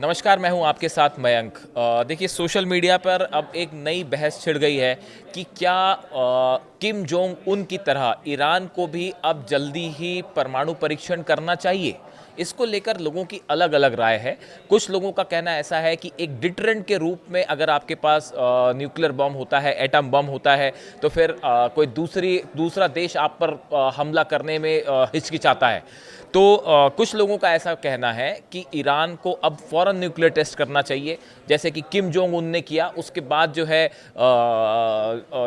नमस्कार, मैं हूं आपके साथ मयंक। देखिए, सोशल मीडिया पर अब एक नई बहस छिड़ गई है कि क्या किम जोंग उन की तरह ईरान को भी अब जल्दी ही परमाणु परीक्षण करना चाहिए। इसको लेकर लोगों की अलग अलग राय है। कुछ लोगों का कहना ऐसा है कि एक डिटरेंट के रूप में अगर आपके पास न्यूक्लियर बम होता है, एटम बम होता है, तो फिर कोई दूसरा देश आप पर हमला करने में हिचकिचाता है। तो कुछ लोगों का ऐसा कहना है कि ईरान को अब फौरन न्यूक्लियर टेस्ट करना चाहिए, जैसे कि किम जोंग उन ने किया। उसके बाद जो है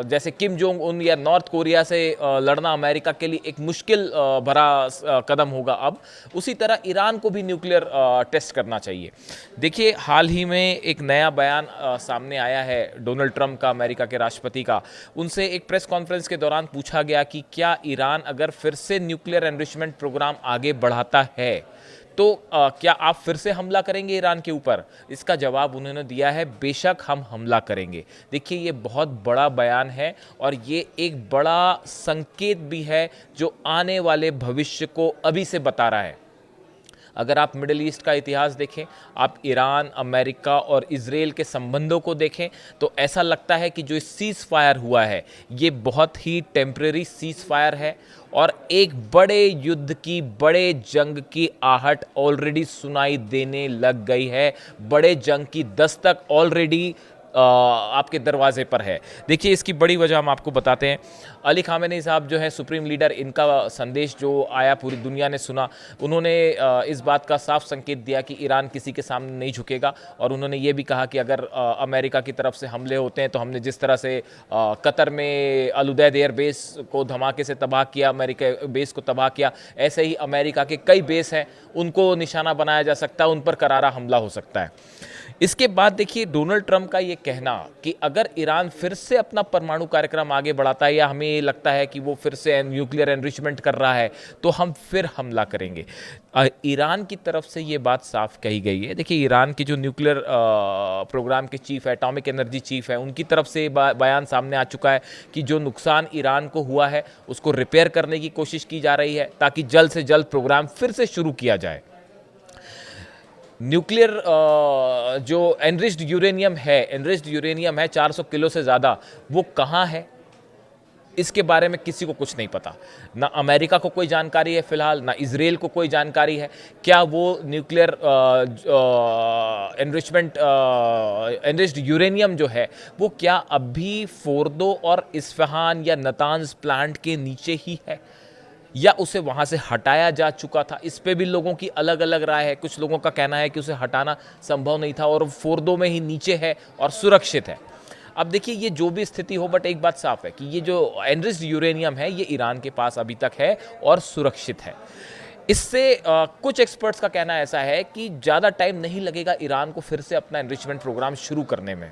जैसे किम जोंग उन या नॉर्थ कोरिया से लड़ना अमेरिका के लिए एक मुश्किल भरा कदम होगा। अब उसी तरह ईरान को भी न्यूक्लियर टेस्ट करना चाहिए। देखिए, हाल ही में एक नया बयान सामने आया है डोनाल्ड ट्रंप का, अमेरिका के राष्ट्रपति का। उनसे एक प्रेस कॉन्फ्रेंस के दौरान पूछा गया कि क्या ईरान अगर फिर से न्यूक्लियर एनरिचमेंट प्रोग्राम आगे बढ़ाता है तो क्या आप फिर से हमला करेंगे ईरान के ऊपर। इसका जवाब उन्होंने दिया है, बेशक हम हमला करेंगे। देखिए, ये बहुत बड़ा बयान है और ये एक बड़ा संकेत भी है जो आने वाले भविष्य को अभी से बता रहा है। अगर आप मिडिल ईस्ट का इतिहास देखें, आप ईरान, अमेरिका और इजराइल के संबंधों को देखें, तो ऐसा लगता है कि जो सीज़ फायर हुआ है ये बहुत ही टेम्परेरी सीज़ फायर है और एक बड़े युद्ध की, बड़े जंग की आहट ऑलरेडी सुनाई देने लग गई है। बड़े जंग की दस्तक ऑलरेडी आपके दरवाजे पर है। देखिए, इसकी बड़ी वजह हम आपको बताते हैं। अली खामेनी साहब जो है सुप्रीम लीडर, इनका संदेश जो आया पूरी दुनिया ने सुना। उन्होंने इस बात का साफ संकेत दिया कि ईरान किसी के सामने नहीं झुकेगा और उन्होंने ये भी कहा कि अगर अमेरिका की तरफ से हमले होते हैं तो हमने जिस तरह से कतर में अल उदैद एयर बेस को धमाके से तबाह किया, अमेरिका बेस को तबाह किया, ऐसे ही अमेरिका के कई बेस हैं, उनको निशाना बनाया जा सकता है, उन पर करारा हमला हो सकता है। इसके बाद देखिए, डोनाल्ड ट्रंप का ये कहना कि अगर ईरान फिर से अपना परमाणु कार्यक्रम आगे बढ़ाता है या हमें ये लगता है कि वो फिर से न्यूक्लियर एनरिचमेंट कर रहा है तो हम फिर हमला करेंगे। ईरान की तरफ से ये बात साफ कही गई है। देखिए, ईरान की जो न्यूक्लियर प्रोग्राम के चीफ है, एटॉमिक एनर्जी चीफ है, उनकी तरफ से बयान सामने आ चुका है कि जो नुकसान ईरान को हुआ है उसको रिपेयर करने की कोशिश की जा रही है ताकि जल्द से जल्द प्रोग्राम फिर से शुरू किया जाए। न्यूक्लियर जो एनरिच्ड यूरेनियम है 400 किलो से ज़्यादा, वो कहाँ है इसके बारे में किसी को कुछ नहीं पता। ना अमेरिका को कोई जानकारी है फिलहाल, ना इजराइल को कोई जानकारी है। क्या वो न्यूक्लियर एनरिच्ड यूरेनियम जो है वो क्या अभी फोर्दो और इस्फहान या नतांज प्लांट के नीचे ही है या उसे वहाँ से हटाया जा चुका था। इस पे भी लोगों की अलग अलग राय है। कुछ लोगों का कहना है कि उसे हटाना संभव नहीं था और फोर्दो में ही नीचे है और सुरक्षित है। अब देखिए, ये जो भी स्थिति हो, बट एक बात साफ है कि ये जो एनरिच्ड यूरेनियम है ये ईरान के पास अभी तक है और सुरक्षित है। इससे कुछ एक्सपर्ट्स का कहना ऐसा है कि ज़्यादा टाइम नहीं लगेगा ईरान को फिर से अपना एनरिचमेंट प्रोग्राम शुरू करने में।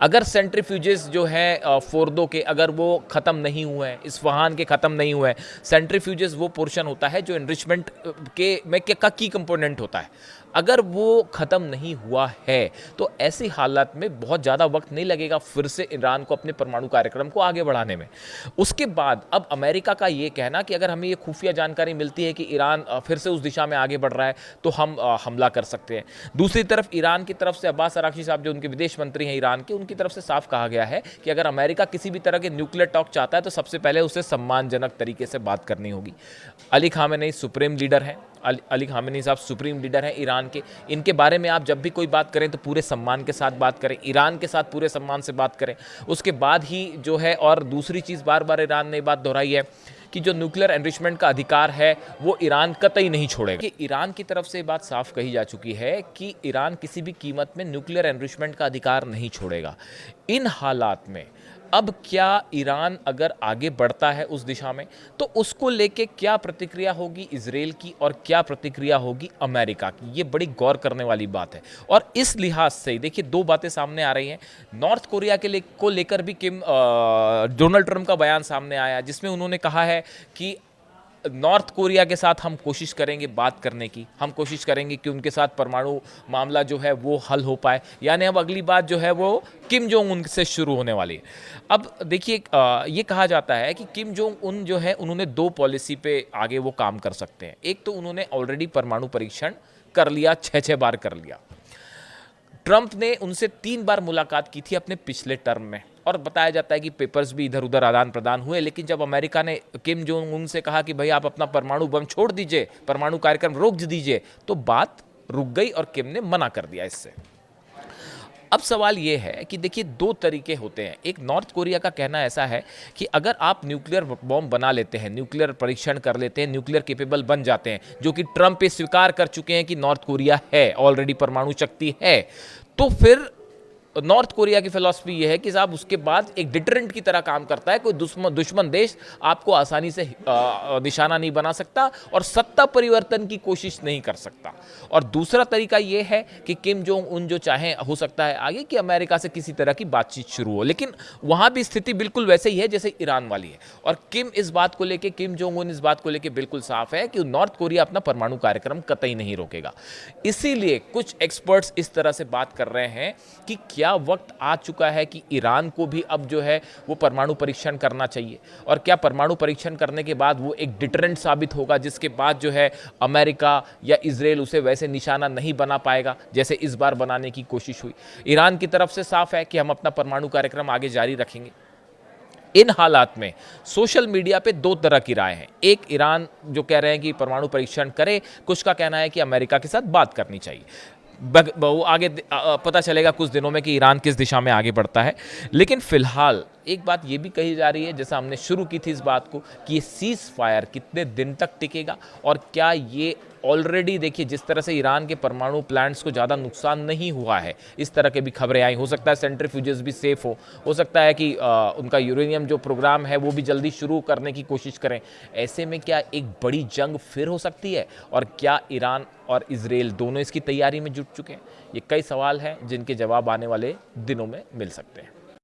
अगर सेंट्रीफ्यूजेस जो है फोर्दो के, अगर वो ख़त्म नहीं हुए हैं, इस्फहान के ख़त्म नहीं हुए हैं, सेंट्रीफ्यूजेस वो पोर्शन होता है जो एनरिचमेंट का की कंपोनेंट होता है। अगर वो ख़त्म नहीं हुआ है तो ऐसी हालत में बहुत ज़्यादा वक्त नहीं लगेगा फिर से ईरान को अपने परमाणु कार्यक्रम को आगे बढ़ाने में। उसके बाद अब अमेरिका का ये कहना कि अगर हमें ये खुफिया जानकारी मिलती है कि ईरान फिर से उस दिशा में आगे बढ़ रहा है तो हम हमला कर सकते हैं। दूसरी तरफ ईरान की तरफ से अब्बास अराक्ची साहब जो उनके विदेश मंत्री हैं ईरान के, उनकी तरफ से साफ कहा गया है कि अगर अमेरिका किसी भी तरह के न्यूक्लियर टॉक चाहता है तो सबसे पहले उसे सम्मानजनक तरीके से बात करनी होगी। अली खामेनी सुप्रीम लीडर हैं, अली खामेनी साहब सुप्रीम लीडर हैं ईरान के। इनके बारे में आप जब भी कोई बात करें तो पूरे सम्मान के साथ बात करें, ईरान के साथ पूरे सम्मान से बात करें। उसके बाद ही जो है, और दूसरी चीज़ बार बार ईरान ने बात दोहराई है कि जो न्यूक्लियर एनरिचमेंट का अधिकार है वो ईरान कतई नहीं छोड़ेगा। कि ईरान की तरफ से बात साफ कही जा चुकी है कि ईरान किसी भी कीमत में न्यूक्लियर एनरिचमेंट का अधिकार नहीं छोड़ेगा। इन हालात में अब क्या ईरान अगर आगे बढ़ता है उस दिशा में तो उसको लेके क्या प्रतिक्रिया होगी इजराइल की और क्या प्रतिक्रिया होगी अमेरिका की, ये बड़ी गौर करने वाली बात है। और इस लिहाज से देखिए, दो बातें सामने आ रही हैं। नॉर्थ कोरिया को लेकर भी डोनाल्ड ट्रंप का बयान सामने आया जिसमें उन्होंने कहा है कि नॉर्थ कोरिया के साथ हम कोशिश करेंगे बात करने की, हम कोशिश करेंगे कि उनके साथ परमाणु मामला जो है वो हल हो पाए। यानी अब अगली बात जो है वो किम जोंग उन से शुरू होने वाली है। अब देखिए, ये कहा जाता है कि किम जोंग उन जो है उन्होंने दो पॉलिसी पे आगे वो काम कर सकते हैं। एक तो उन्होंने ऑलरेडी परमाणु परीक्षण कर लिया, 6 बार कर लिया। ट्रंप ने उनसे 3 बार मुलाकात की थी अपने पिछले टर्म में, और बताया जाता है कि पेपर्स भी इधर उधर आदान प्रदान हुए। लेकिन जब अमेरिका ने किम जोंग उन से कहा कि भाई आप अपना परमाणु बम छोड़ दीजिए, परमाणु कार्यक्रम रोक दीजिए, तो बात रुक गई और किम ने मना कर दिया इससे। अब सवाल ये है कि देखिए, 2 तरीके होते हैं। एक, नॉर्थ कोरिया का कहना ऐसा है कि अगर आप न्यूक्लियर बॉम्ब बना लेते हैं, न्यूक्लियर परीक्षण कर लेते हैं, न्यूक्लियर केपेबल बन जाते हैं, जो कि ट्रंप पे स्वीकार कर चुके हैं कि नॉर्थ कोरिया है, ऑलरेडी परमाणु शक्ति है, तो फिर नॉर्थ कोरिया की फिलॉसफी यह है कि साहब उसके बाद एक डिटरेंट की तरह काम करता है। कोई दुश्मन देश आपको आसानी से निशाना नहीं बना सकता और सत्ता परिवर्तन की कोशिश नहीं कर सकता। और दूसरा तरीका यह है कि किम जोंग उन जो चाहें, हो सकता है आगे कि अमेरिका से किसी तरह की बातचीत शुरू हो, लेकिन वहां भी स्थिति बिल्कुल वैसे ही है जैसे ईरान वाली है। और किम जोंग उन इस बात को लेकर बिल्कुल साफ है कि नॉर्थ कोरिया अपना परमाणु कार्यक्रम कतई नहीं रोकेगा। इसीलिए कुछ एक्सपर्ट्स इस तरह से बात कर रहे हैं कि क्या वक्त आ चुका है कि ईरान को भी अब जो है वो परमाणु परीक्षण करना चाहिए, और क्या परमाणु परीक्षण करने के बाद वो एक डिटरेंट साबित होगा, जिसके बाद जो है अमेरिका या इजराइल उसे वैसे निशाना नहीं बना पाएगा जैसे इस बार बनाने की कोशिश हुई। ईरान की तरफ से साफ है कि हम अपना परमाणु कार्यक्रम आगे जारी रखेंगे। इन हालात में सोशल मीडिया पे 2 तरह की राय है। एक, ईरान जो कह रहे हैं कि परमाणु परीक्षण करे, कुछ का कहना है कि अमेरिका के साथ बात करनी चाहिए। वो आगे पता चलेगा कुछ दिनों में कि ईरान किस दिशा में आगे बढ़ता है। लेकिन फिलहाल एक बात ये भी कही जा रही है, जैसा हमने शुरू की थी इस बात को, कि ये सीज फायर कितने दिन तक टिकेगा, और क्या ये ऑलरेडी, देखिए जिस तरह से ईरान के परमाणु प्लांट्स को ज़्यादा नुकसान नहीं हुआ है, इस तरह के भी खबरें आई। हो सकता है सेंट्रीफ्यूजेस भी सेफ हो सकता है कि उनका यूरेनियम जो प्रोग्राम है वो भी जल्दी शुरू करने की कोशिश करें। ऐसे में क्या एक बड़ी जंग फिर हो सकती है, और क्या ईरान और इजराइल दोनों इसकी तैयारी में जुट चुके हैं? ये कई सवाल हैं जिनके जवाब आने वाले दिनों में मिल सकते हैं।